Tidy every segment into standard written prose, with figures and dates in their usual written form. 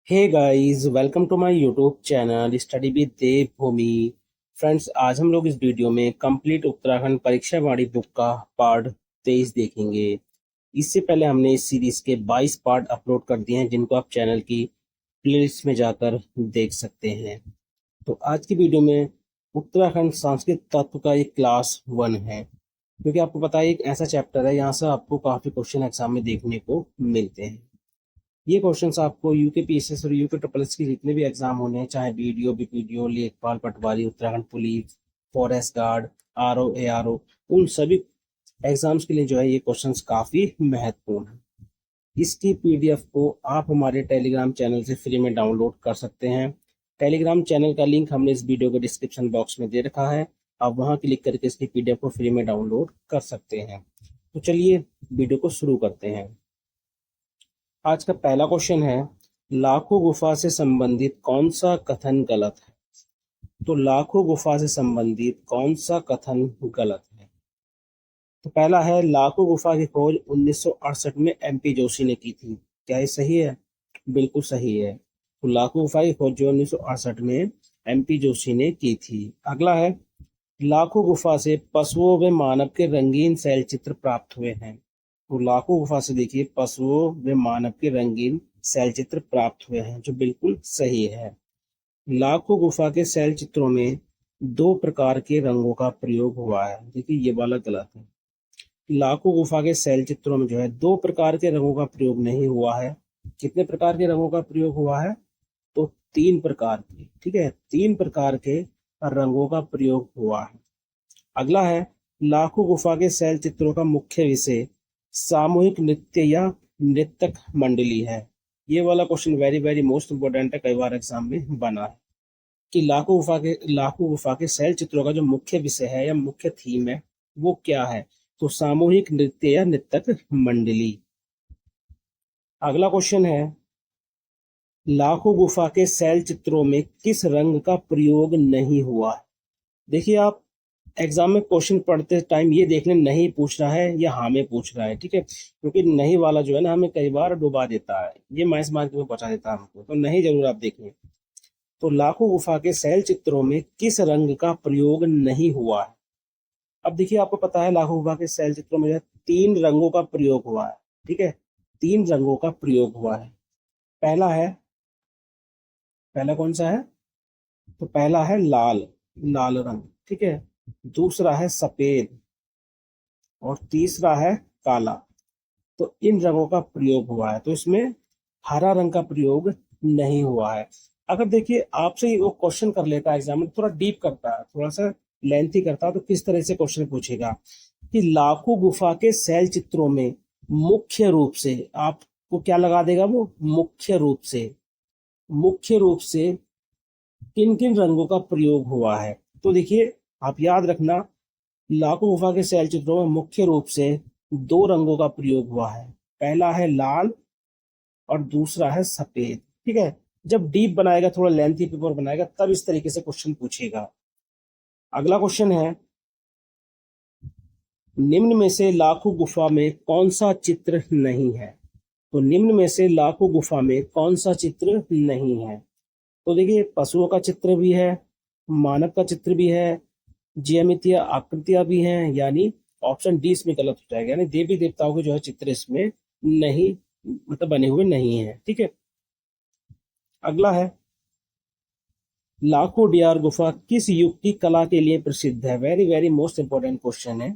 Hey guys, welcome to my YouTube channel study with Devbhoomi. Friends, आज हम लोग इस वीडियो में कंप्लीट उत्तराखंड परीक्षा वाणी बुक का पार्ट 23 देखेंगे। इससे पहले हमने इस सीरीज के 22 पार्ट अपलोड कर दिए हैं, जिनको आप चैनल की प्लेलिस्ट में जाकर देख सकते हैं। तो आज की वीडियो में उत्तराखंड सांस्कृतिक तत्व का एक क्लास 1 है, क्योंकि आपको पता है एक ऐसा चैप्टर है यहाँ से आपको काफी क्वेश्चन एग्जाम में देखने को मिलते हैं। ये क्वेश्चंस आपको यूके पीएसएस और यूके ट्रिपल एस के जितने भी एग्जाम होने हैं, चाहे बीडीओ, बीपीडीओ, लेखपाल, पटवारी, Uttarakhand police, forest guard, RO, ARO, उन सभी एग्जाम्स के लिए जो है ये क्वेश्चंस काफी महत्वपूर्ण है। इसकी पीडीएफ को आप हमारे टेलीग्राम चैनल से फ्री में डाउनलोड कर सकते हैं। टेलीग्राम चैनल का लिंक हमने इस वीडियो के डिस्क्रिप्शन बॉक्स में दे रखा है। आप वहां क्लिक करके इसकी पीडीएफ को फ्री में डाउनलोड कर सकते हैं। तो चलिए वीडियो को शुरू करते हैं। आज का पहला क्वेश्चन है, लाखों गुफा से संबंधित कौन सा कथन गलत है? तो लाखों गुफा से संबंधित कौन सा कथन गलत है? तो पहला है, लाखों गुफा की खोज 1968 में एमपी जोशी ने की थी। क्या ये सही है? बिल्कुल सही है। तो लाखों गुफा की खोज जो 1968 में एमपी जोशी ने की थी। अगला है, लाखों गुफा से पशुओं व मानव के रंगीन शैल चित्र प्राप्त हुए हैं। तो लाखों गुफा से देखिए पशुओं व मानव के रंगीन शैल चित्र प्राप्त हुए हैं, जो बिल्कुल सही है। लाखों गुफा के शैल चित्रों में दो प्रकार के रंगों का प्रयोग हुआ है। देखिए ये वाला गलत है। लाखों गुफा के शैल चित्रों में जो है दो प्रकार के रंगों का प्रयोग नहीं हुआ है। कितने प्रकार के रंगों का प्रयोग हुआ है? तो तीन प्रकार के। ठीक है, तीन प्रकार के रंगों का प्रयोग हुआ है। अगला है, लाखों गुफा के शैल चित्रों का मुख्य विषय सामूहिक नृत्य या नृत्यक मंडली है। ये वाला question very very most important है, कई बार एग्जाम में बना है कि लाखों गुफा के शैल चित्रों का जो मुख्य विषय है या मुख्य थीम है वो क्या है? तो सामूहिक नृत्य या नृत्यक मंडली। अगला क्वेश्चन है, लाखों गुफा के शैल चित्रों में किस रंग का प्रयोग नहीं हुआ है? देखिए, आप एग्जाम में क्वेश्चन पढ़ते टाइम ये देख लें नहीं पूछ रहा है या हाँ में पूछ रहा है। ठीक है, क्योंकि नहीं वाला जो है ना हमें कई बार डुबा देता है, ये माइनस मार्क में पहुंचा देता है हमको। तो नहीं जरूर आप देखें। तो लाखों गुफा के शैल चित्रों में किस रंग का प्रयोग नहीं हुआ है? अब देखिए, आपको पता है लाखों गुफा के शैल चित्रों में जो है तीन रंगों का प्रयोग हुआ है। ठीक है, तीन रंगों का प्रयोग हुआ है। पहला है, पहला कौन सा है? तो पहला है लाल, लाल रंग। ठीक है, दूसरा है सफेद और तीसरा है काला। तो इन रंगों का प्रयोग हुआ है। तो इसमें हरा रंग का प्रयोग नहीं हुआ है। अगर देखिए आपसे वो क्वेश्चन कर लेता है एग्जाम में, थोड़ा डीप करता है, थोड़ा सा लेंथी करता है, तो किस तरह से क्वेश्चन पूछेगा कि लाखों गुफा के शैल चित्रों में मुख्य रूप से, आपको क्या लगा देगा वो? मुख्य रूप से, मुख्य रूप से किन किन रंगों का प्रयोग हुआ है? तो देखिए, आप याद रखना, लाखों गुफा के शैल चित्रों में मुख्य रूप से दो रंगों का प्रयोग हुआ है। पहला है लाल और दूसरा है सफेद। ठीक है, जब डीप बनाएगा, थोड़ा लेंथी पेपर बनाएगा, तब इस तरीके से क्वेश्चन पूछेगा। अगला क्वेश्चन है, निम्न में से लाखों गुफा में कौन सा चित्र नहीं है? तो निम्न में से लाखों गुफा में कौन सा चित्र नहीं है? तो देखिए, पशुओं का चित्र भी है, मानव का चित्र भी है, ज्यामितीय आकृतियां भी हैं, यानी ऑप्शन डी इसमें गलत हो जाएगा, यानी देवी देवताओं के जो है चित्र इसमें नहीं, मतलब बने हुए नहीं है। ठीक है, अगला है, लाखों डियार गुफा किस युग की कला के लिए प्रसिद्ध है? Very very most important question है।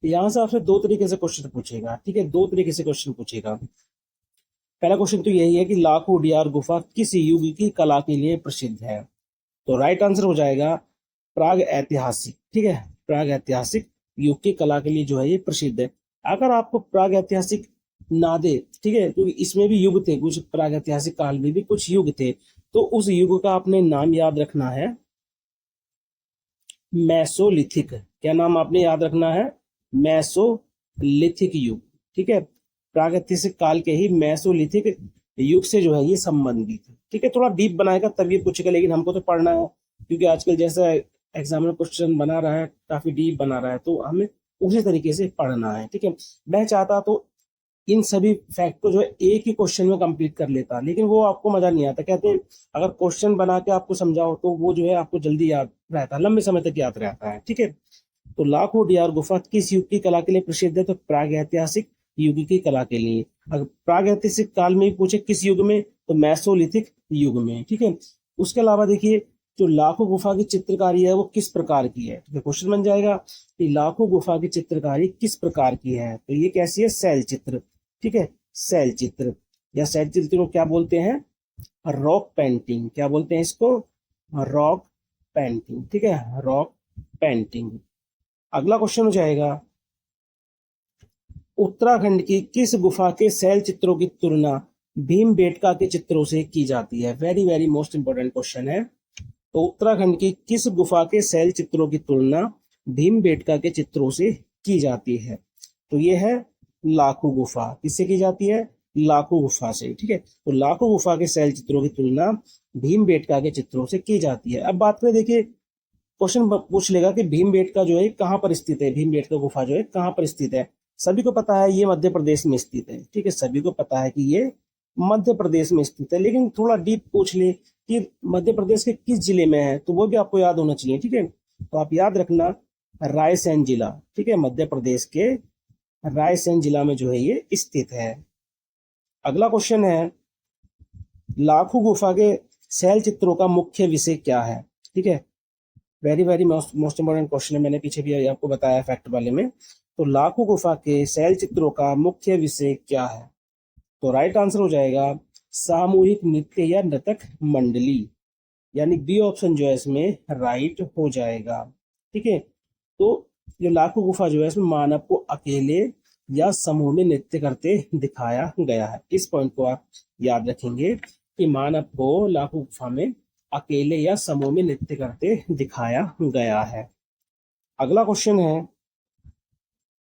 यहां से आपसे दो तरीके से क्वेश्चन पूछेगा। ठीक है, दो तरीके से क्वेश्चन पूछेगा। पहला क्वेश्चन तो यही है कि लाखों डियार गुफा किस युग की कला के लिए प्रसिद्ध है? तो राइट आंसर हो जाएगा प्राग ऐतिहासिक। ठीक है, प्राग ऐतिहासिक युग की कला के लिए जो है ये प्रसिद्ध है। अगर आपको प्राग ऐतिहासिक ना दे, ठीक है, क्योंकि इसमें भी युग थे कुछ, प्राग ऐतिहासिक काल में भी कुछ युग थे, तो उस युग का आपने नाम याद रखना है मैसोलिथिक। क्या नाम आपने याद रखना है? मैसोलिथिक युग। ठीक है, प्रागैतिहासिक काल के ही मैसोलिथिक युग से जो है ये संबंधित है। ठीक है, थोड़ा डीप बनाएगा तब ये पूछेगा, लेकिन हमको तो पढ़ना है, क्योंकि आजकल जैसा एग्जामिनर क्वेश्चन बना रहा है, काफी डीप बना रहा है, तो हमें उसी तरीके से पढ़ना है। ठीक है, मैं चाहता तो इन सभी फैक्ट को जो है एक ही क्वेश्चन में कंप्लीट कर लेता, लेकिन वो आपको मजा नहीं आता। कहते हैं अगर क्वेश्चन बना के आपको समझाओ तो वो जो है आपको जल्दी याद रहता है, लंबे समय तक याद रहता है। ठीक है, तो लाखोडियार गुफा किस युग की कला के लिए प्रसिद्ध है? तो प्राग ऐतिहासिक युग की कला के लिए। अगर प्राग ऐतिहासिक काल में पूछे किस युग में, तो मैसोलिथिक युग में। ठीक है, उसके अलावा देखिए जो लाखों गुफा की चित्रकारी है वो किस प्रकार की है? तो क्वेश्चन बन जाएगा कि लाखों गुफा की चित्रकारी किस प्रकार की है? तो ये कैसी है? शैल चित्र। ठीक है, शैल चित्र या शैल चित्र को क्या बोलते हैं? Rock painting. क्या बोलते हैं इसको? Rock painting. ठीक है, रॉक पेंटिंग। अगला क्वेश्चन हो जाएगा, उत्तराखंड की किस गुफा के शैल चित्रों की तुलना भीमबेटका के चित्रों से की जाती है? Very very most important question है। तो उत्तराखंड की किस गुफा के शैल चित्रों की तुलना भीमबेटका के चित्रों से की जाती है? तो ये है लाखू गुफा। किससे की जाती है? लाखू गुफा से। ठीक है, तो लाखू गुफा के शैल चित्रों की तुलना भीमबेटका के चित्रों से की जाती है। अब बात करें, देखिए क्वेश्चन पूछ लेगा कि भीमबेटका जो है कहाँ पर स्थित है? भीमबेटका गुफा जो है कहाँ पर स्थित है? सभी को पता है ये मध्य प्रदेश में स्थित है। ठीक है, सभी को पता है कि ये मध्य प्रदेश में स्थित है, लेकिन थोड़ा डीप पूछ ले कि मध्य प्रदेश के किस जिले में है, तो वो भी आपको याद होना चाहिए। ठीक है, तो आप याद रखना रायसेन जिला। ठीक है, मध्य प्रदेश के रायसेन जिला में जो है ये स्थित है। अगला क्वेश्चन है, लाखू गुफा के शैल चित्रों का मुख्य विषय क्या है? ठीक है, very very most important question है, मैंने पीछे भी आपको बताया फैक्ट वाले में। तो लाखू गुफा के शैल चित्रों का मुख्य विषय क्या है? तो राइट आंसर हो जाएगा सामूहिक नृत्य या नृतक मंडली, यानी बी ऑप्शन जो है इसमें राइट हो जाएगा। ठीक है, तो जो लाखू गुफा जो है इसमें मानव को अकेले या समूह में नृत्य करते दिखाया गया है। इस पॉइंट को आप याद रखेंगे कि मानव को लाखू गुफा में अकेले या समूह में नृत्य करते दिखाया गया है। अगला क्वेश्चन है,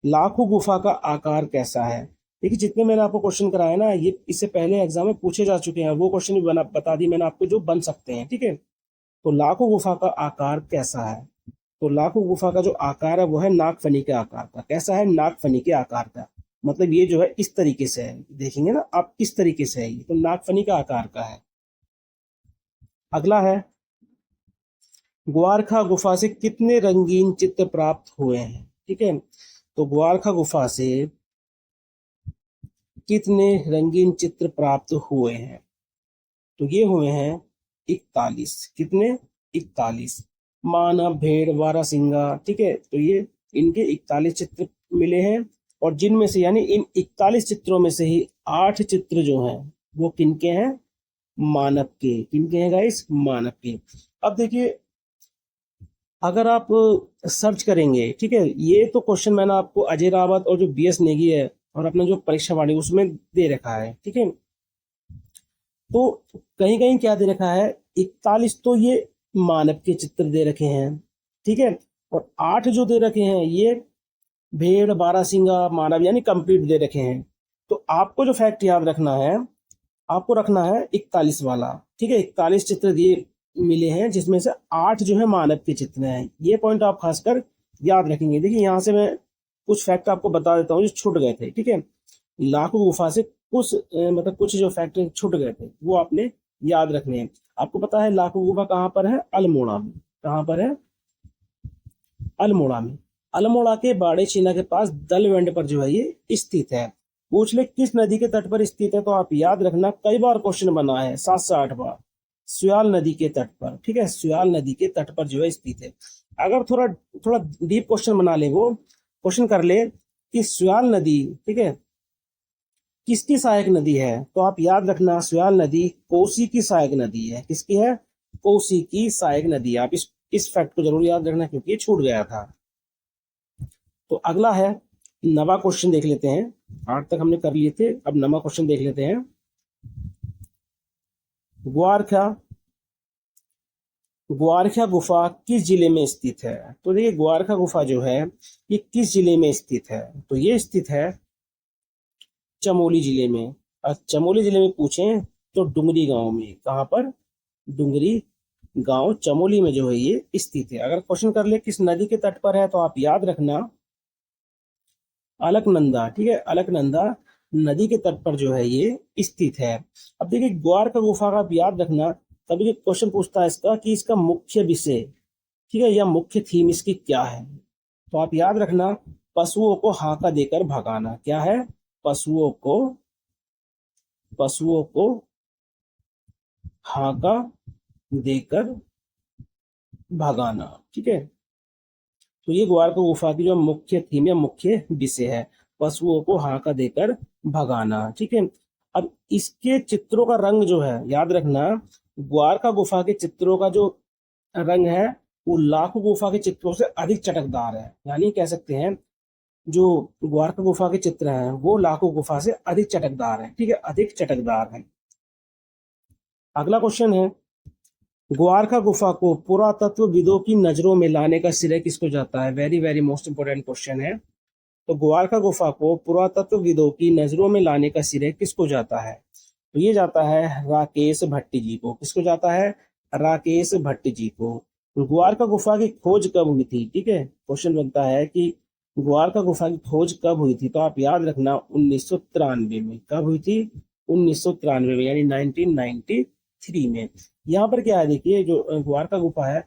लाखू गुफा का आकार कैसा है? देखिए जितने मैंने आपको क्वेश्चन कराए ना, ये इससे पहले एग्जाम में पूछे जा चुके हैं, वो क्वेश्चन भी बता दी मैंने आपको जो बन सकते हैं। ठीक है, तो लाखू गुफा का आकार कैसा है? तो लाखू गुफा का जो आकार है वो है नागफनी के आकार का। कैसा है? नागफनी के आकार का। मतलब ये जो है इस तरीके से है, देखेंगे ना आप इस तरीके से है, ये तो नागफनी का आकार का है। अगला है, ग्वारखा गुफा से कितने रंगीन चित्र प्राप्त हुए हैं? ठीक है, तो ग्वारखा गुफा से कितने रंगीन चित्र प्राप्त हुए हैं? तो ये हुए हैं 41। कितने? 41। मानव, भेड़, बारहसिंगा। ठीक है, तो ये इनके 41 चित्र मिले हैं, और जिनमें से यानी इन 41 चित्रों में से ही 8 चित्र जो हैं वो किनके हैं? मानव के। किनके हैं गाइस? मानव के। अब देखिए अगर आप सर्च करेंगे, ठीक है, ये तो क्वेश्चन मैंने आपको अजय रावत और जो बीएस नेगी है और अपना जो परीक्षा वाणी उसमें दे रखा है। ठीक है, तो कहीं कहीं क्या दे रखा है, 41 तो ये मानव के चित्र दे रखे हैं। ठीक है, और 8 जो दे रखे हैं ये भेड़, बारहसिंगा, मानव, यानी कंप्लीट दे रखे हैं। तो आपको जो फैक्ट याद रखना है, आपको रखना है 41 वाला। ठीक है, 41 चित्र दिए मिले हैं, जिसमें से 8 जो है मानव के चित्र हैं। ये पॉइंट आप खासकर याद रखेंगे। देखिए यहाँ से मैं कुछ फैक्ट आपको बता देता हूँ जो छूट गए थे। ठीक है, लाखों गुफा से कुछ मतलब कुछ जो फैक्ट छूट गए थे वो आपने याद रखने हैं। आपको पता है लाखों गुफा कहाँ पर है? अल्मोड़ा में। कहाँ पर है? अल्मोड़ा में। अल्मोड़ा के बाड़े चीना के पास दलवेंड पर जो है ये स्थित है। पूछ ले किस नदी के तट पर स्थित है, तो आप याद रखना, कई बार क्वेश्चन बना है, 7 से 8 बार। सुयाल नदी के तट पर। ठीक है, सुयाल नदी के तट पर जो है स्थित है। अगर थोड़ा थोड़ा डीप क्वेश्चन बना ले, वो क्वेश्चन कर ले कि सुयाल नदी, ठीक है, किसकी सहायक नदी है, तो आप याद रखना सुयाल नदी कोसी की सहायक नदी है। किसकी है? कोसी की सहायक नदी है। आप इस फैक्ट को जरूर याद रखना क्योंकि ये छूट गया था। तो अगला है, नवा क्वेश्चन देख लेते हैं। 8 तक हमने कर लिए थे, अब नवा क्वेश्चन देख लेते हैं। ग्वारखा ग्वारखा गुफा किस जिले में स्थित है? तो देखिए ग्वारखा गुफा जो है ये किस जिले में स्थित है? तो ये स्थित है चमोली जिले में। और चमोली जिले में पूछें तो डुंगरी गांव में। कहाँ पर? डुंगरी गांव चमोली में जो है ये स्थित है। अगर क्वेश्चन कर ले किस नदी के तट पर है, तो आप याद रखना अलकनंदा। ठीक है, अलकनंदा नदी के तट पर जो है ये स्थित है। अब देखिए ग्वार का गुफा का आप याद रखना, कभी क्वेश्चन पूछता है इसका कि इसका मुख्य विषय, ठीक है, या मुख्य थीम इसकी क्या है। तो आप याद रखना, पशुओं को हाका देकर भगाना। क्या है? पशुओं को हाका देकर भगाना। ठीक है, तो ये ग्वार का गुफा की जो मुख्य थीम या मुख्य विषय है, पशुओं को हाका देकर भगाना। ठीक है, अब इसके चित्रों का रंग जो है, याद रखना, ग्वार का गुफा के चित्रों का जो रंग है वो लाखों गुफा के चित्रों से अधिक चटकदार है। यानी कह सकते हैं जो ग्वार का गुफा के चित्र हैं वो लाखों गुफा से अधिक चटकदार है। ठीक है, अधिक चटकदार है। अगला क्वेश्चन है, ग्वारखा गुफा को पुरातत्वविदों की नजरों में लाने का श्रेय किसको जाता है? Very very most important question है। तो ग्वारखा गुफा को पुरातत्वविदों की नजरों में लाने का श्रेय किसको जाता है? तो ये जाता है राकेश भट्टी जी को। किसको जाता है? राकेश भट्टी जी को। ग्वारखा गुफा की खोज कब हुई थी? ठीक है, क्वेश्चन बनता है कि ग्वारखा गुफा की खोज कब हुई थी? तो आप याद रखना 1993 में। कब हुई थी? 1993 में, यानी 1993 में। यहाँ पर क्या है, देखिए जो ग्वारखा गुफा है,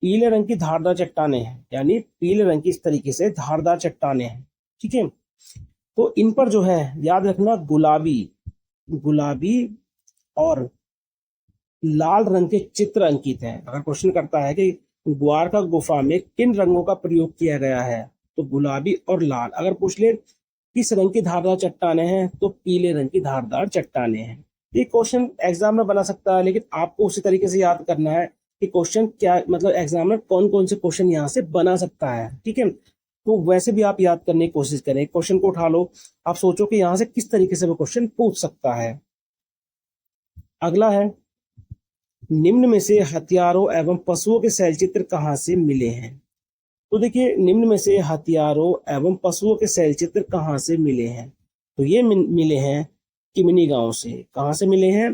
पीले रंग की धारदार चट्टाने हैं, यानी पीले रंग की इस तरीके से धारदार चट्टाने हैं। ठीक है, तो इन पर जो है याद रखना गुलाबी गुलाबी और लाल रंग के चित्र अंकित हैं। अगर क्वेश्चन करता है कि ग्वारखा गुफा में किन रंगों का प्रयोग किया गया है, तो गुलाबी और लाल। अगर पूछ ले किस रंग की धारदार चट्टाने हैं, तो पीले रंग की धारदार चट्टाने हैं। ये क्वेश्चन एग्जाम में बना सकता है, लेकिन आपको उसी तरीके से याद करना है कि क्वेश्चन क्या, मतलब एग्जाम में कौन कौन से क्वेश्चन यहाँ से बना सकता है। ठीक है, तो वैसे भी आप याद करने की कोशिश करें। क्वेश्चन को उठा लो, आप सोचो कि यहाँ से किस तरीके से वो क्वेश्चन पूछ सकता है। अगला है, निम्न में से हथियारों एवं पशुओं के शैलचित्र कहाँ से मिले हैं? तो देखिए निम्न में से हथियारों एवं पशुओं के शैलचित्र कहाँ से मिले हैं? तो ये मिले हैं किमनी गांव से। कहाँ से मिले हैं?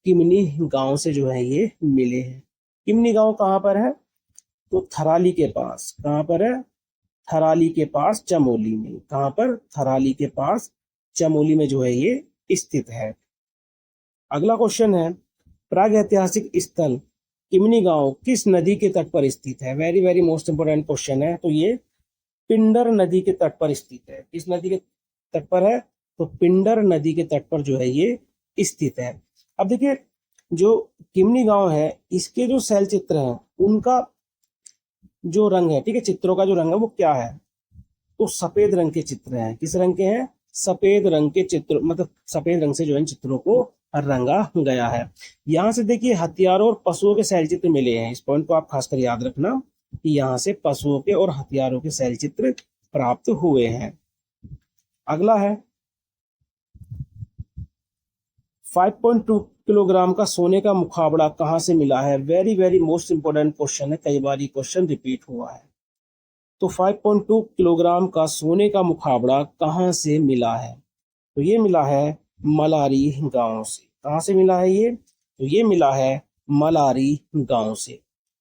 किमनी गांव से जो है ये मिले हैं। किमनी गांव कहाँ पर है? तो थराली के पास। कहाँ पर है? थराली के पास, चमोली में। कहाँ पर? थराली के पास, चमोली में जो है ये स्थित है। अगला क्वेश्चन है, प्रागैतिहासिक स्थल किमनी गांव किस नदी के तट पर स्थित है? Very very most important question है। तो ये पिंडर नदी के तट पर स्थित है। किस नदी के तट पर है? तो पिंडर नदी के तट पर जो है ये स्थित है। अब देखिए जो किमनी गांव है, इसके जो शैल चित्र हैं उनका जो रंग है, ठीक है, चित्रों का जो रंग है वो क्या है? तो सफेद रंग के चित्र हैं। किस रंग के हैं? सफेद रंग के चित्र, मतलब सफेद रंग से जो इन चित्रों को रंगा गया है। यहाँ से देखिए हथियारों और पशुओं के शैल चित्र मिले हैं। इस पॉइंट को आप खासकर याद रखना कि यहाँ से पशुओं के और हथियारों के शैल चित्र प्राप्त हुए हैं। अगला है, 5.2 किलोग्राम का सोने का मुखाबड़ा कहाँ से मिला है? Very very most important question है, कई बार ये क्वेश्चन रिपीट हुआ है। तो 5.2 किलोग्राम का सोने का मुखाबड़ा कहाँ से मिला है? तो ये मिला है मलारी गांव से। कहाँ से मिला है ये? तो ये मिला है मलारी गांव से।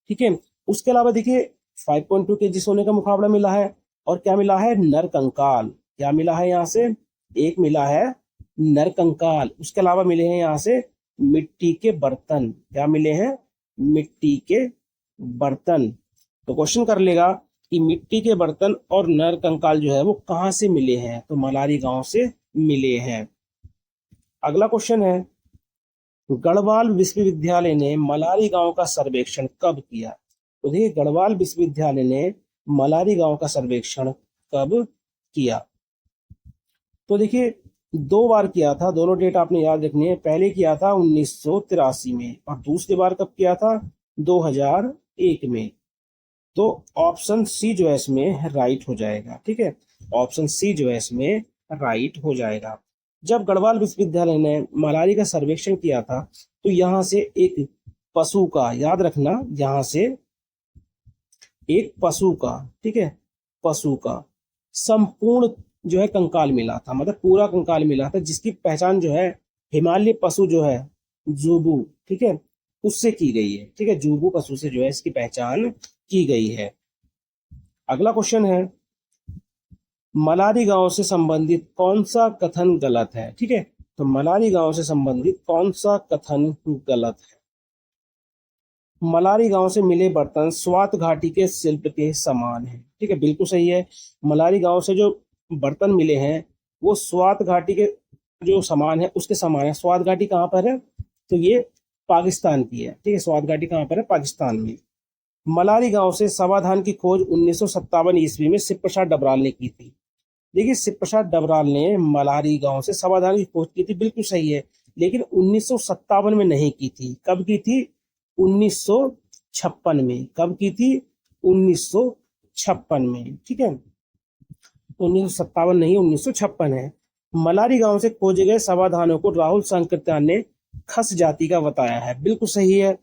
ठीक है, उसके अलावा देखिए 5.2 केजी सोने का मुकाबला मिला है, और क्या मिला है? नरकंकाल। क्या मिला है यहाँ से? एक मिला है नरकंकाल। उसके अलावा मिले हैं यहाँ से मिट्टी के बर्तन। क्या मिले हैं? मिट्टी के बर्तन। तो क्वेश्चन कर लेगा कि मिट्टी के बर्तन और नरकंकाल जो है वो कहाँ से मिले हैं? तो मलारी गांव से मिले हैं। अगला क्वेश्चन है, गढ़वाल विश्वविद्यालय ने मलारी गांव का सर्वेक्षण कब किया? तो देखिए गढ़वाल विश्वविद्यालय ने मलारी गांव का सर्वेक्षण कब किया? तो देखिए 2 बार किया था, दोनों डेट आपने याद रखनी है। पहले किया था 1983 में, और दूसरी बार कब किया था? 2001 में। तो ऑप्शन सी जो है इसमें राइट हो जाएगा। ठीक है, ऑप्शन सी जो है इसमें राइट हो जाएगा। जब गढ़वाल विश्वविद्यालय ने मलारी का सर्वेक्षण किया था, तो यहाँ से एक पशु का, याद रखना, यहाँ से एक पशु का, ठीक है, पशु का संपूर्ण जो है कंकाल मिला था, मतलब पूरा कंकाल मिला था, जिसकी पहचान जो है हिमालय पशु जो है जुबू, ठीक है, उससे की गई है। ठीक है, जुबू पशु से जो है इसकी पहचान की गई है। अगला क्वेश्चन है, मलारी गांव से संबंधित कौन सा कथन गलत है? ठीक है, तो मलारी गांव से संबंधित कौन सा कथन गलत है? मलारी गांव से मिले बर्तन स्वात घाटी के शिल्प के समान है। ठीक है, बिल्कुल सही है। मलारी गांव से जो बर्तन मिले हैं वो स्वात घाटी के जो समान है उसके समान है। स्वात घाटी कहाँ पर है? तो ये पाकिस्तान की है। ठीक है, स्वात घाटी कहाँ पर है? पाकिस्तान में। मलारी गांव से समाधान की खोज 1957 ईस्वी में शिव प्रसाद डबराल ने की थी। देखिए, शिव प्रसाद डबराल ने मलारी गांव से समाधान की खोज की थी, बिल्कुल सही है, लेकिन 1957 में नहीं की थी। कब की थी? 1956 में। कब की थी? 1956 में। ठीक है, 1957 नहीं, 1956 है। मलारी गांव से खोजे गए समाधानों को राहुल सांकृत्यायन ने खस जाति का बताया है। बिल्कुल सही है।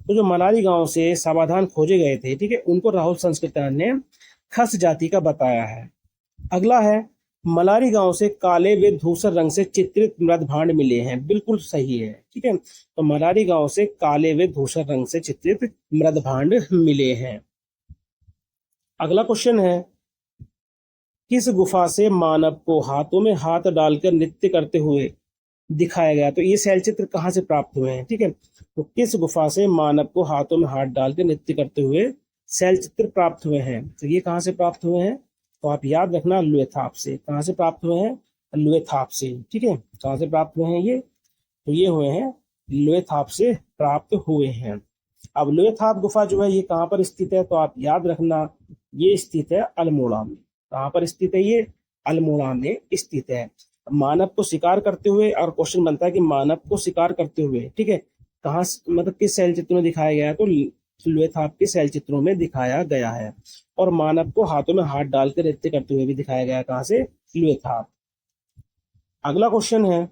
तो जो मलारी गांव से समाधान खोजे गए थे, ठीक है, उनको राहुल सांकृत्यायन ने खस जाति का बताया है। अगला है, मलारी गांव से काले व धूसर रंग से चित्रित मृद भांड मिले हैं। बिल्कुल सही है। ठीक है, तो मलारी गांव से काले व धूसर रंग से चित्रित मृद भांड मिले हैं। अगला क्वेश्चन है, किस गुफा से मानव को हाथों में हाथ डालकर नृत्य करते हुए दिखाया गया? तो ये शैल चित्र कहाँ से प्राप्त हुए हैं? ठीक है, तो किस गुफा से मानव को हाथों में हाथ डालकर नृत्य करते हुए शैल चित्र प्राप्त हुए हैं? तो ये कहाँ से प्राप्त हुए हैं? तो आप याद रखना, लुएथाप से। कहाँ से प्राप्त हुए हैं? लुएथाप से। ठीक है, कहाँ से प्राप्त हुए हैं ये? तो ये हुए हैं लुएथाप से प्राप्त हुए हैं। अब लुएथाप गुफा जो है ये कहाँ पर स्थित है? तो आप याद रखना, ये स्थित है अल्मोड़ा में। कहाँ पर स्थित है ये? अल्मोड़ा में स्थित है। मानव को शिकार करते हुए, और क्वेश्चन बनता है कि मानव को शिकार करते हुए, ठीक है, कहाँ मतलब किस शैल चित्र में दिखाया गया है? तो लुएथाप के शैल चित्रों में दिखाया गया है। और मानव को हाथों में हाथ डालकर नृत्य करते हुए भी दिखाया गया है। कहाँ से? लुएथाप। अगला क्वेश्चन है,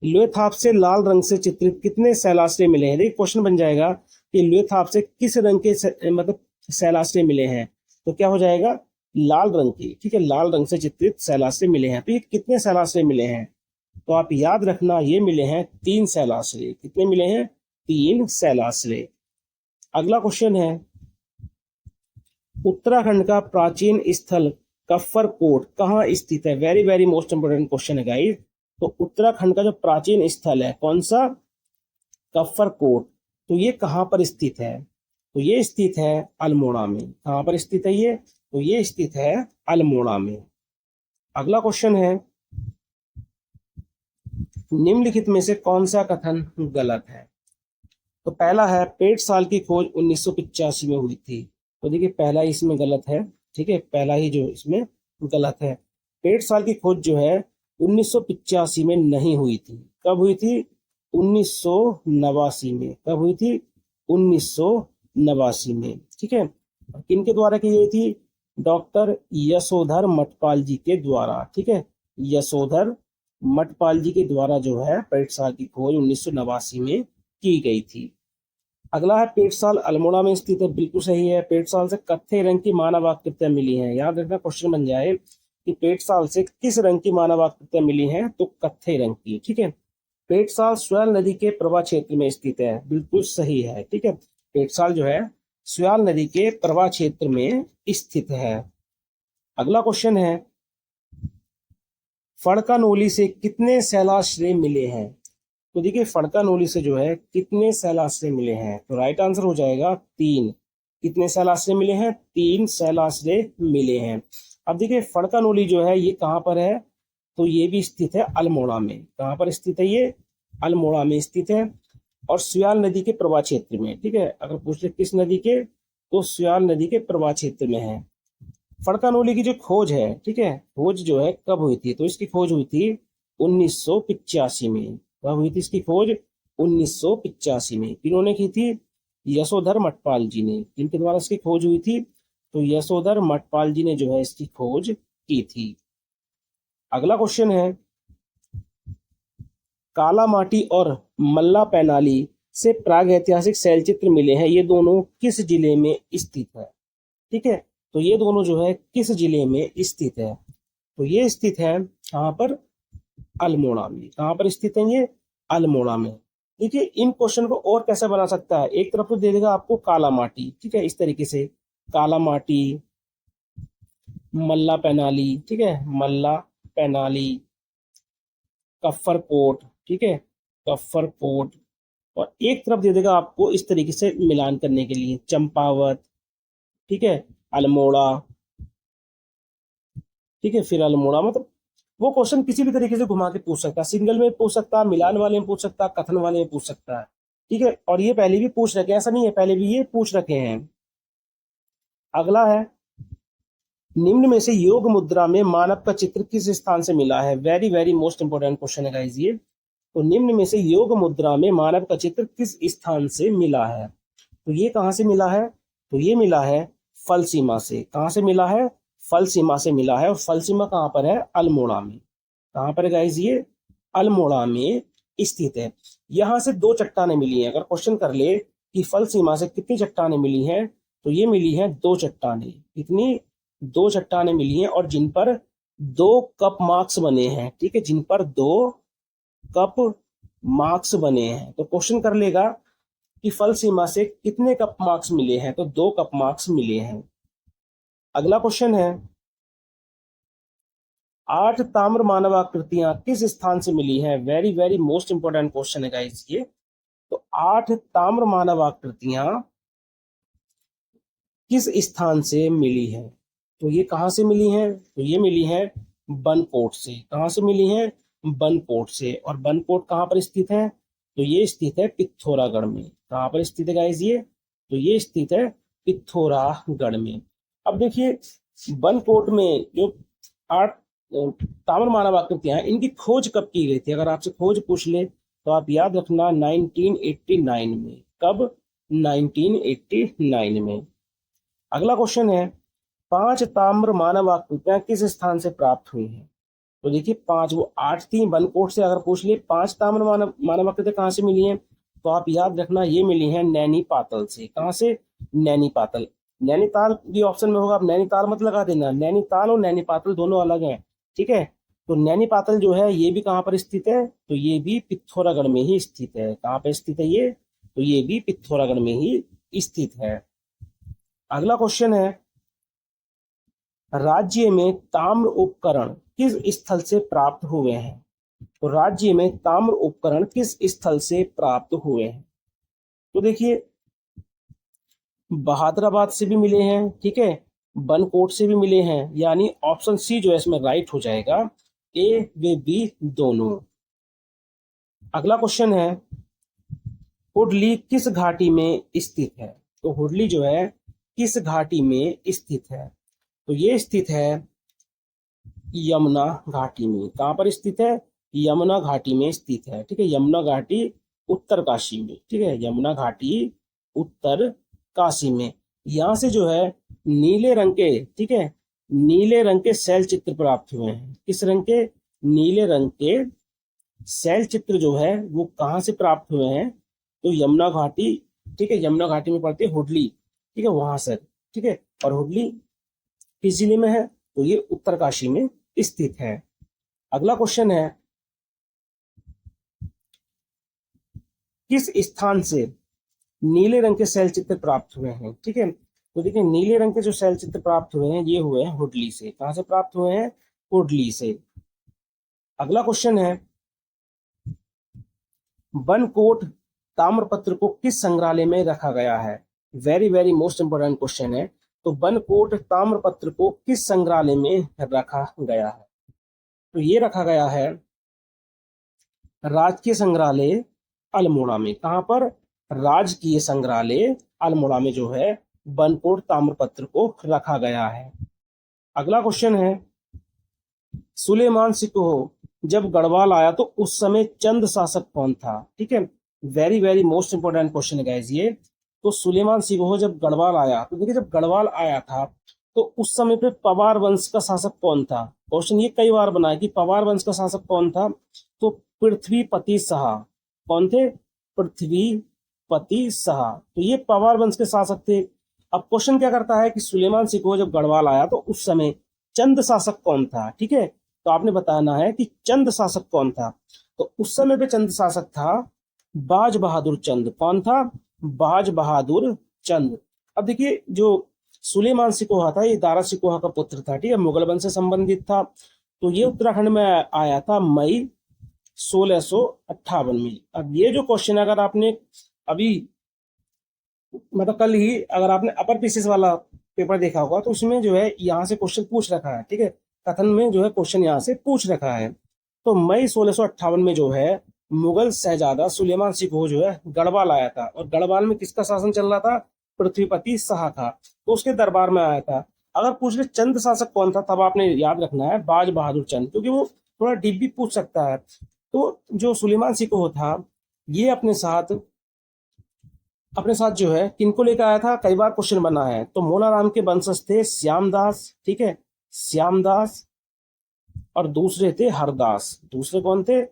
लुएथाप से लाल रंग से चित्रित कितने शैलाश्रय मिले हैं? देखिए, क्वेश्चन बन जाएगा कि लुएथाप से किस रंग के मतलब शैलाश्रय मिले हैं? तो क्या हो जाएगा? लाल रंग की। ठीक है, लाल रंग से चित्रित शैलाश्रय मिले हैं। तो ये कितने शैलाश्रय मिले हैं? तो आप याद रखना, ये मिले हैं 3 शैलाश्रय। कितने मिले हैं? 3 शैलाश्रय। अगला क्वेश्चन है, उत्तराखंड का प्राचीन स्थल कफ्फर कोट कहाँ स्थित है? Very very most important question है गाइस। तो उत्तराखंड का जो प्राचीन स्थल है कौन सा? कफ्फर कोट। तो ये कहाँ पर स्थित है? तो ये स्थित है अल्मोड़ा में। कहाँ पर स्थित है ये? तो ये स्थित है अल्मोड़ा में। अगला क्वेश्चन है, निम्नलिखित में से कौन सा कथन गलत है? तो पहला है, पेट साल की खोज 1985 में हुई थी। तो देखिए, पहला ही इसमें गलत है। ठीक है, पहला ही जो इसमें गलत है। पेट साल की खोज जो है 1985 में नहीं हुई थी। कब हुई थी? 1989 में। कब हुई थी? 1989 में। ठीक है, किनके द्वारा की गई थी? डॉक्टर यशोधर मठपाल जी के द्वारा। ठीक है, यशोधर मठपाल जी के द्वारा जो है पेट साल की खोज 1989 में की गई थी। अगला है, पेटसाल अल्मोड़ा में स्थित है। बिल्कुल सही है। पेटसाल से कत्थे रंग की मानव आकृतियां मिली हैं। याद रखना, क्वेश्चन बन जाए कि पेटसाल से किस रंग की मानव आकृतियां मिली हैं? तो कत्थे रंग की। ठीक है, पेटसाल स्याल नदी के प्रवाह क्षेत्र में स्थित है। बिल्कुल सही है। ठीक है, पेटसाल जो है स्याल नदी के प्रवाह क्षेत्र में स्थित है। अगला क्वेश्चन है, फड़कानोली से कितने शैलाश्रय मिले हैं? तो देखिए, फड़कानोली से जो है कितने शैलाश्रय मिले हैं? तो राइट आंसर हो जाएगा 3। कितने शैलाश्रय मिले हैं? 3 शैलाश्रय मिले हैं। अब देखिए, फड़कानोली जो है ये कहाँ पर है? तो ये भी स्थित है अल्मोड़ा में। कहाँ पर स्थित है ये? अल्मोड़ा में स्थित है, और स्याल नदी के प्रवाह क्षेत्र में। ठीक है, अगर पूछ ले किस नदी के, तो स्याल नदी के प्रवाह क्षेत्र में है। फड़कानोली की जो खोज है, ठीक है, खोज जो है कब हुई थी? तो इसकी खोज हुई थी 1985 में। कब हुई थी इसकी खोज? 1985 में। किन्होंने की थी? यशोधर मठपाल जी ने। किनके द्वारा इसकी खोज हुई थी? तो यशोधर मठपाल जी ने जो है इसकी खोज की थी। अगला क्वेश्चन है, काला माटी और मल्ला पैनाली से प्राग ऐतिहासिक शैलचित्र मिले हैं। ये दोनों किस जिले में स्थित है? ठीक है, तो ये दोनों जो है किस जिले में स्थित है? तो ये स्थित है कहाँ पर? अल्मोड़ा में। कहाँ पर स्थित है ये? अल्मोड़ा में। देखिए, इन क्वेश्चन को और कैसे बना सकता है? एक तरफ तो दे देगा आपको काला माटी, ठीक है, इस तरीके से काला माटी, मल्ला पेनाली, ठीक है, मल्ला पेनाली, कफ्फर कोट, ठीक है, कफ्फर कोट। और एक तरफ दे देगा आपको इस तरीके से मिलान करने के लिए, चंपावत, ठीक है, अल्मोड़ा, ठीक है, फिर अल्मोड़ा। मतलब वो क्वेश्चन किसी भी तरीके से घुमा के पूछ सकता है, सिंगल में पूछ सकता है, मिलान वाले में पूछ सकता है, कथन वाले में पूछ सकता है, ठीक है। और ये पहले भी पूछ रखे हैं, ऐसा नहीं है, पहले भी ये पूछ रखे हैं। अगला है, निम्न में से योग मुद्रा में मानव का चित्र किस स्थान से मिला है? Very very most important question है गाइस ये। तो निम्न में से योग मुद्रा में मानव का चित्र किस स्थान से मिला है? तो ये कहाँ से मिला है? तो ये मिला है फल सीमा से। कहाँ से मिला है? फल सीमा से मिला है। और फल सीमा कहाँ पर है? अल्मोड़ा में। कहाँ पर है गाइस ये? अल्मोड़ा में स्थित है। यहां से दो चट्टानें मिली हैं। अगर क्वेश्चन कर ले कि फल सीमा से कितनी चट्टानें मिली हैं, तो ये मिली हैं दो चट्टानें। कितनी? दो चट्टानें मिली हैं, और जिन पर दो कप मार्क्स बने हैं, ठीक है, जिन पर दो कप मार्क्स बने हैं। तो क्वेश्चन कर लेगा कि फल सीमा से कितने कप मार्क्स मिले हैं, तो दो कप मार्क्स मिले हैं। अगला क्वेश्चन है, 8 ताम्र मानवाकृतियां किस स्थान से मिली हैं? Very very most important question है गाइस ये। तो 8 ताम्र मानवाकृतियां किस स्थान से मिली है? तो ये कहाँ से मिली हैं? तो ये मिली है बनकोट से। कहाँ से मिली हैं? बनकोट से। और बनकोट कहाँ पर स्थित है? तो ये स्थित है पिथौरागढ़ में। कहाँ पर स्थित है गाइस ये? तो ये स्थित है पिथौरागढ़ में। अब देखिए, बनकोट में जो 8 ताम्र मानव आकृतियां हैं, इनकी खोज कब की गई थी? अगर आपसे खोज पूछ ले तो आप याद रखना 1989 में। कब? 1989 में। अगला क्वेश्चन है, 5 ताम्र मानव आकृतियां किस स्थान से प्राप्त हुई हैं? तो देखिए, 5, वो 8 थी बनकोट से। अगर पूछ लिए 5 ताम्र मानव आकृतियां कहाँ से मिली हैं, तो आप याद रखना ये मिली हैं नैनी पातल से। कहाँ से? नैनी पातल। नैनीताल भी ऑप्शन में होगा, आप नैनीताल मत लगा देना। नैनीताल और नैनी पातल दोनों अलग हैं, ठीक है। तो नैनी पातल जो है ये भी कहाँ पर स्थित है? तो ये भी पिथौरागढ़ में ही स्थित है। कहाँ पर स्थित है ये? तो ये भी पिथौरागढ़ में ही स्थित है। अगला क्वेश्चन है, राज्य में ताम्र उपकरण किस स्थल से प्राप्त हुए हैं? तो राज्य में ताम्र उपकरण किस स्थल से प्राप्त हुए हैं? तो देखिए, बहादुराबाद से भी मिले हैं, ठीक है, बनकोट से भी मिले हैं। यानी ऑप्शन सी जो है इसमें राइट हो जाएगा, ए व बी दोनों। अगला क्वेश्चन है, हुडली किस घाटी में स्थित है? तो हुडली जो है किस घाटी में स्थित है? तो ये स्थित है यमुना घाटी में। कहां पर स्थित है? यमुना घाटी में स्थित है, ठीक है। यमुना घाटी उत्तर काशी में, ठीक है, यमुना घाटी उत्तर काशी में। यहां से जो है नीले रंग के, ठीक है, नीले रंग के शैल चित्र प्राप्त हुए हैं। किस रंग के? नीले रंग के शैल चित्र जो है वो कहाँ से प्राप्त हुए हैं? तो यमुना घाटी, ठीक है, यमुना घाटी में पड़ती है हुडली, ठीक है, वहां से, ठीक है। और हुडली किस जिले में है? तो ये उत्तरकाशी में स्थित है। अगला क्वेश्चन है, किस स्थान से नीले रंग के शैल चित्र प्राप्त हुए हैं? ठीक है, तो देखिए, नीले रंग के जो शैल चित्र प्राप्त हुए हैं ये हुए हैं हुडली से। कहां से प्राप्त हुए हैं? हुडली से। अगला क्वेश्चन है, बनकोट ताम्रपत्र को किस संग्रहालय में रखा गया है? Very very most important question है। तो बनकोट ताम्रपत्र को किस संग्रहालय में रखा गया है? तो ये रखा गया है राजकीय संग्रहालय अल्मोड़ा में। कहां पर? राजकीय संग्रहालय अल्मोड़ा में जो है बनकोट ताम्रपत्र को रखा गया है। अगला क्वेश्चन है, सुलेमान सिकोह जब गढ़वाल आया तो उस समय चंद शासक कौन था? ठीक है, very very most important question है गाइस ये। तो सुलेमान सिकोह जब गढ़वाल आया, तो देखिए, जब गढ़वाल आया था तो उस समय पे पवार वंश का शासक कौन था? क्वेश्चन ये कई बार बना है कि पवार वंश का शासक कौन था। तो पृथ्वीपति शाह। कौन थे? पृथ्वीपति शाह। तो ये पवार वंश के शासक थे। अब क्वेश्चन क्या करता है कि सुलेमान सिकोह जब गढ़वाल आया तो उस समय चंद शासक कौन था? ठीक है, तो आपने बताना है कि चंद शासक कौन था। तो उस समय पे चंद शासक था बाज बहादुर चंद। कौन था? बाज बहादुर चंद। अब देखिए, जो सुलेमान सिकोहा था, ये दारा सिकोहा का पुत्र था, ठीक है, मुगल वंश से संबंधित था। तो ये उत्तराखंड में आया था मई 1658 में। अब ये जो क्वेश्चन अगर आपने अभी मतलब कल ही अगर आपने अपर पीसीएस वाला पेपर देखा होगा तो उसमें जो है यहाँ से क्वेश्चन पूछ रखा है, ठीक है, कथन में जो है क्वेश्चन यहाँ से पूछ रखा है। तो मई 1658 में जो है मुगल शहजादा सुलेमान सिकोह जो है गढ़वाल आया था, और गढ़वाल में किसका शासन चल रहा था? पृथ्वीपति शाह का। तो उसके दरबार में आया था। अगर पूछ ले चंद शासक कौन था, तब आपने याद रखना है बाज बहादुर चंद, क्योंकि वो थोड़ा डीप भी पूछ सकता है। तो जो सुलेमान सिकोह था, ये अपने साथ जो है किनको लेकर आया था, कई बार क्वेश्चन बना है। तो मोलाराम के वंशज थे श्यामदास, ठीक है, श्यामदास, और दूसरे थे हरदास। दूसरे कौन थे?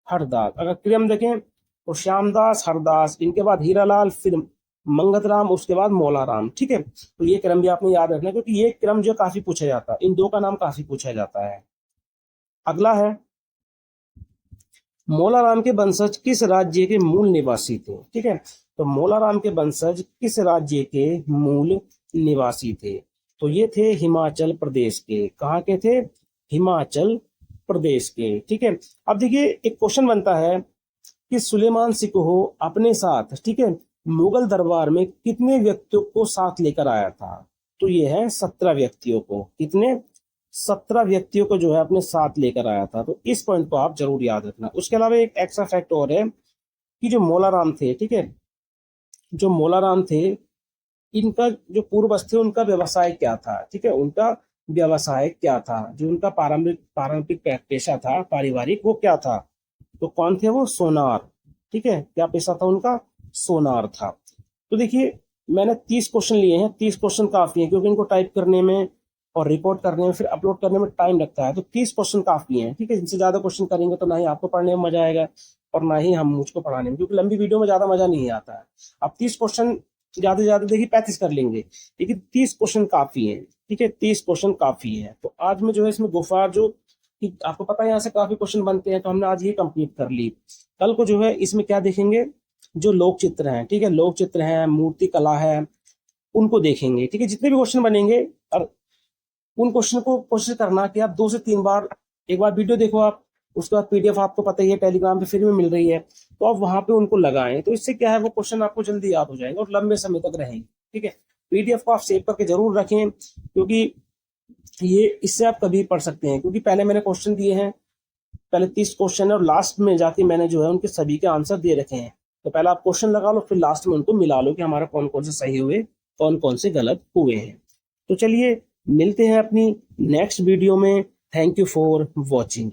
हरदास। अगर क्रम देखें तो श्यामदास, हरदास, इनके बाद हीरालाल, फिर मंगत राम, उसके बाद मौलाराम, ठीक है। तो ये क्रम भी आपने याद रखना, क्योंकि ये क्रम जो काफी पूछा जाता है, इन दो का नाम काफी पूछा जाता है। अगला है मोलाराम के वंशज किस राज्य के मूल निवासी थे, ठीक है। तो मोलाराम के वंशज किस राज्य के मूल निवासी थे? तो ये थे हिमाचल प्रदेश के। कहाँ के थे? हिमाचल प्रदेश के, ठीक है। अब देखिए एक क्वेश्चन बनता है कि सुलेमान सिकोह अपने साथ, ठीक है, मुगल दरबार में कितने व्यक्तियों को साथ लेकर आया था? तो ये है 17 व्यक्तियों को। कितने? 17 व्यक्तियों को जो है अपने साथ लेकर आया था। तो इस पॉइंट को आप जरूर याद रखना। उसके अलावा एक एक्स्ट्रा फैक्ट और है कि जो मोलाराम थे, ठीक है, जो मोलाराम थे, इनका जो पूर्वज थे उनका व्यवसाय क्या था, ठीक है, उनका व्यवसाय क्या था, जो उनका पारंपरिक पेशा था पारिवारिक, वो क्या था? तो कौन थे वो? सोनार, ठीक है। क्या पेशा था उनका? सोनार था। तो देखिए मैंने 30 क्वेश्चन लिए हैं। 30 क्वेश्चन काफी है, क्योंकि इनको टाइप करने में और रिकॉर्ड करने में फिर अपलोड करने में टाइम लगता है। तो 30 क्वेश्चन काफी है, ठीक है। इनसे ज्यादा क्वेश्चन करेंगे तो ना ही आपको पढ़ने में मजा आएगा और ना ही हम मुझको पढ़ाने में, क्योंकि लंबी वीडियो में ज्यादा मजा नहीं आता है। अब 30 क्वेश्चन ज्यादा से ज्यादा देखिए 35 कर लेंगे, लेकिन 30 क्वेश्चन काफी है, ठीक है, 30 क्वेश्चन काफी है। तो आज में जो है इसमें गुफार जो कि आपको पता है यहाँ से काफी क्वेश्चन बनते हैं, तो हमने आज ये कंप्लीट कर ली। कल को जो है इसमें क्या देखेंगे? जो लोक चित्र हैं, ठीक है, लोक चित्र हैं, मूर्ति कला है, उनको देखेंगे, ठीक है। जितने भी क्वेश्चन बनेंगे, और उन क्वेश्चन को कोशिश करना कि आप 2 से 3 बार, एक बार वीडियो देखो आप, उसके बाद पीडीएफ आपको पता ही है टेलीग्राम पे फ्री में मिल रही है, तो आप वहां पे उनको लगाएं। तो इससे क्या है, वो क्वेश्चन आपको जल्दी याद हो जाएंगे और लंबे समय तक रहेंगे, ठीक है। पीडीएफ को आप सेव करके जरूर रखें, क्योंकि ये इससे आप कभी पढ़ सकते हैं। क्योंकि पहले मैंने क्वेश्चन दिए हैं, पहले 30 क्वेश्चन है, और लास्ट में जाके मैंने जो है उनके सभी के आंसर दे रखे हैं। तो पहले आप क्वेश्चन लगा लो, फिर लास्ट में उनको मिला लो कि हमारा कौन कौन से सही हुए, कौन कौन से गलत हुए हैं। तो चलिए मिलते हैं अपनी नेक्स्ट वीडियो में। Thank you for watching.